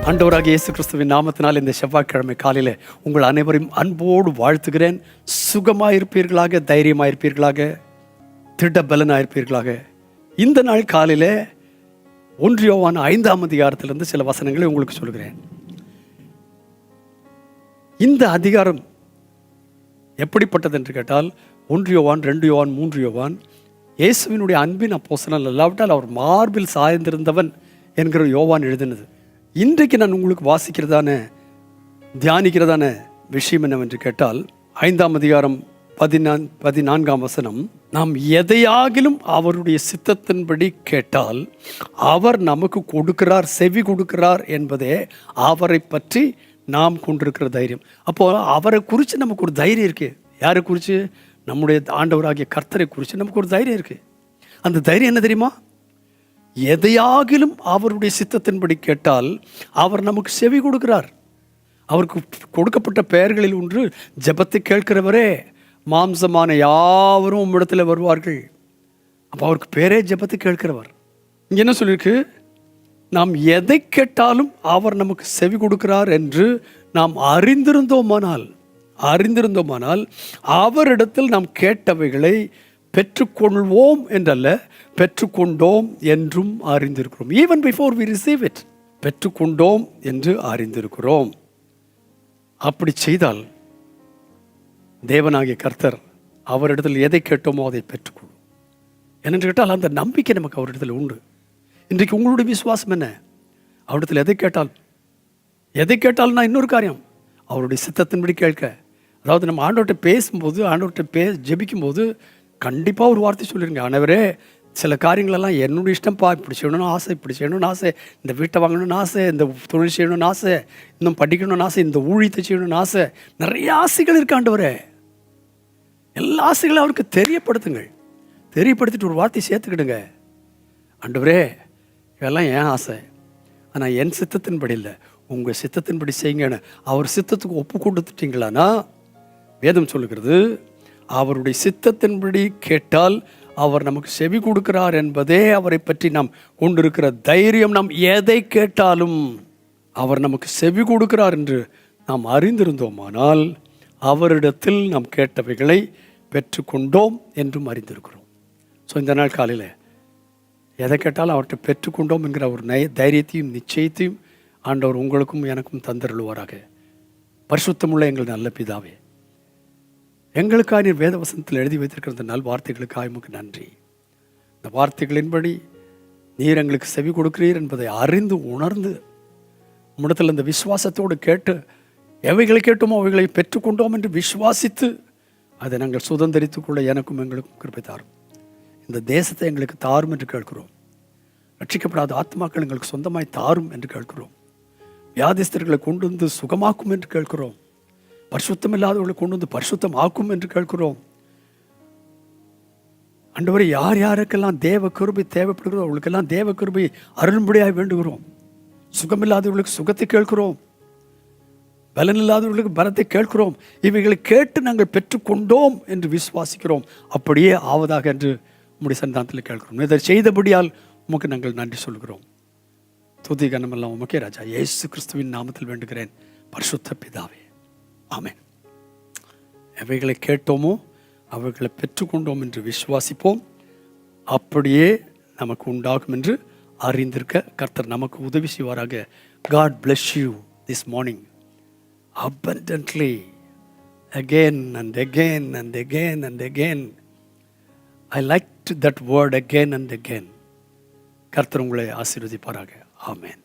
ஆண்டவராகிய இயேசு கிறிஸ்துவின் நாமத்தினால் இந்த செவ்வாய்க்கிழமை காலையில் உங்கள் அனைவரையும் அன்போடு வாழ்த்துகிறேன். சுகமாயிருப்பீர்களாக, தைரியமாயிருப்பீர்களாக, திடபலனாயிருப்பீர்களாக. இந்த நாள் காலையில் 1 யோவான் 5ஆம் அதிகாரத்திலிருந்து சில வசனங்களை உங்களுக்கு சொல்கிறேன். இந்த அதிகாரம் எப்படிப்பட்டது என்று கேட்டால் 1 யோவான், 2 யோவான், 3 யோவான் இயேசுவினுடைய அன்பின் அப்போஸ்தலன் அல்லாவிட்டால் அவர் மார்பில் சாய்ந்திருந்தவன் என்கிற யோவான் எழுதினது. இன்றைக்கு நான் உங்களுக்கு வாசிக்கிறதான தியானிக்கிறதான விஷயம் என்னவென்று கேட்டால் 5ஆம் அதிகாரம் 14ஆம் வசனம், நாம் எதையாகிலும் அவருடைய சித்தத்தின்படி கேட்டால் அவர் நமக்கு கொடுக்கிறார், செவி கொடுக்கிறார் என்பதே அவரை பற்றி நாம் கொண்டிருக்கிற தைரியம். அப்போ அவரை குறித்து நமக்கு ஒரு தைரியம் இருக்கு. யாரை குறித்து? நம்முடைய ஆண்டவராகிய கர்த்தரை குறித்து நமக்கு ஒரு தைரியம் இருக்கு. அந்த தைரியம் என்ன தெரியுமா? எதையாகிலும் அவருடைய சித்தத்தின்படி கேட்டால் அவர் நமக்கு செவி கொடுக்கிறார். அவருக்கு கொடுக்கப்பட்ட பெயர்களில் ஒன்று ஜெபத்தை கேட்கிறவரே, மாம்சமான யாவரும் உம்மிடத்தில் வருவார்கள். அப்போ அவருக்கு பேரே ஜெபத்தை கேட்கிறவர். இங்கே என்ன சொல்லியிருக்கு? நாம் எதை கேட்டாலும் அவர் நமக்கு செவி கொடுக்கிறார் என்று நாம் அறிந்திருந்தோமானால் அவரிடத்தில் நாம் கேட்டவைகளை பெற்றுக்கொள்வோம் என்றல்ல, பெற்றுக்கொண்டோம் என்றும் அறிந்திருக்கிறோம். Even before we receive it, பெற்றுக்கொண்டோம் என்று அறிந்திருக்கிறோம். அப்படி செய்தால் தேவனாகிய கர்த்தர் அவரிடத்தில் எதை கேட்டோமோ அதை பெற்றுக்கொள்ளும். என்னென்று கேட்டால் அந்த நம்பிக்கை நமக்கு அவரிடத்தில் உண்டு. இன்றைக்கு உங்களுடைய விசுவாசம் என்ன? அவரிடத்தில் எதை கேட்டால்னா இன்னொரு காரியம், அவருடைய சித்தத்தின்படி கேட்க. அதாவது நம்ம ஆண்டவர்கிட்ட பேசும்போது, ஆண்டவர்கிட்ட ஜெபிக்கும்போது கண்டிப்பாக ஒரு வார்த்தை சொல்லிடுங்க. ஆண்டவரே, சில காரியங்களெல்லாம் என்னுடைய இஷ்டம்ப்பா, இப்படி செய்யணும்னு ஆசை, இப்படி செய்யணும்னு ஆசை, இந்த வீட்டை வாங்கணும்னு ஆசை, இந்த தொழில் செய்யணும்னு ஆசை, இன்னும் படிக்கணும்னு ஆசை, இந்த ஊழியத்தை செய்யணும்னு ஆசை, நிறைய ஆசைகள் இருக்கு ஆண்டவரே. எல்லா ஆசைகளும் அவருக்கு தெரியப்படுத்திட்டு ஒரு வார்த்தை சேர்த்துக்கிடுங்க. ஆண்டவரே, இதெல்லாம் ஏன் ஆசை, ஆனால் என் சித்தத்தின்படி இல்லை, உங்கள் சித்தத்தின்படி செய்யுங்கன்னு அவர் சித்தத்துக்கு ஒப்பு கொடுத்துட்டீங்களான்னா வேதம் சொல்லுகிறது, அவருடைய சித்தத்தின்படி கேட்டால் அவர் நமக்கு செவி கொடுக்கிறார் என்பதே அவரை பற்றி நாம் கொண்டிருக்கிற தைரியம். நாம் எதை கேட்டாலும் அவர் நமக்கு செவி கொடுக்கிறார் என்று நாம் அறிந்திருந்தோமானால் அவரிடத்தில் நாம் கேட்டவைகளை பெற்றுக்கொண்டோம் என்றும் அறிந்திருக்கிறோம். ஸோ இந்த நாள் காலையில் எதை கேட்டாலும் அவர்கிட்ட பெற்றுக்கொண்டோம் என்கிற ஒரு தைரியத்தையும் நிச்சயத்தையும் ஆண்டவர் உங்களுக்கும் எனக்கும் தந்தருள்வாராக. பரிசுத்தமுள்ள எங்கள் நல்ல பிதாவே, எங்களுக்காக நீர் வேத வசனத்தில் எழுதி வைத்திருக்கிற இந்த நல் வார்த்தைகளுக்காக உமக்கு நன்றி. இந்த வார்த்தைகளின்படி நீர் எங்களுக்கு செவி கொடுக்கிறீர் என்பதை அறிந்து உணர்ந்து உம்மிடத்தில் இந்த விசுவாசத்தோடு கேட்டு எவைகளை கேட்டோமோ அவைகளை பெற்றுக்கொண்டோம் என்று விசுவாசித்து அதை நாங்கள் சுதந்திரித்துக்கொள்ள எனக்கும் எங்களுக்கும் கிருபை தாரும். இந்த தேசத்தை எங்களுக்கு தாரும் என்று கேட்கிறோம். ரட்சிக்கப்படாத ஆத்மாக்கள் எங்களுக்கு சொந்தமாய் தாரும் என்று கேட்கிறோம். வியாதிஸ்தர்களை கொண்டு வந்து சுகமாக்கும் என்று கேட்கிறோம். பரிசுத்தம் இல்லாதவர்களை கொண்டு வந்து பரிசுத்தம் ஆக்கும் என்று கேட்கிறோம். ஆண்டவரே, யார் யாருக்கெல்லாம் தேவ கிருபை தேவைப்படுகிறதோ அவர்களுக்கெல்லாம் தேவ கிருபை அருள்படியாக வேண்டுகிறோம். சுகமில்லாதவர்களுக்கு சுகத்தை கேட்கிறோம், பலன் இல்லாதவர்களுக்கு பலத்தை கேட்கிறோம். இவைகளை கேட்டு நாங்கள் பெற்றுக்கொண்டோம் என்று விசுவாசிக்கிறோம். அப்படியே ஆவதாக என்று உம்முடைய சந்தானத்தில் கேட்கிறோம். இதை செய்தபடியால் உமக்கு நாங்கள் நன்றி சொல்கிறோம். துதி கனமெல்லாம் உமக்கே ராஜா. இயேசு கிறிஸ்துவின் நாமத்தில் வேண்டுகிறேன், பரிசுத்த பிதாவே, ஆமென். எவைகளை கேட்டோமோ அவைகளை பெற்றுக்கொண்டோம் என்று விசுவாசிப்போம். அப்படியே நமக்கு உண்டாகும் என்று அறிந்திருக்க கர்த்தர் நமக்கு உதவி செய்வாராக. God bless you this morning abundantly, again and again and again and again. I liked that word, again and again. கர்த்தர் உங்களை ஆசீர்வதிப்பாராக. ஆமென்.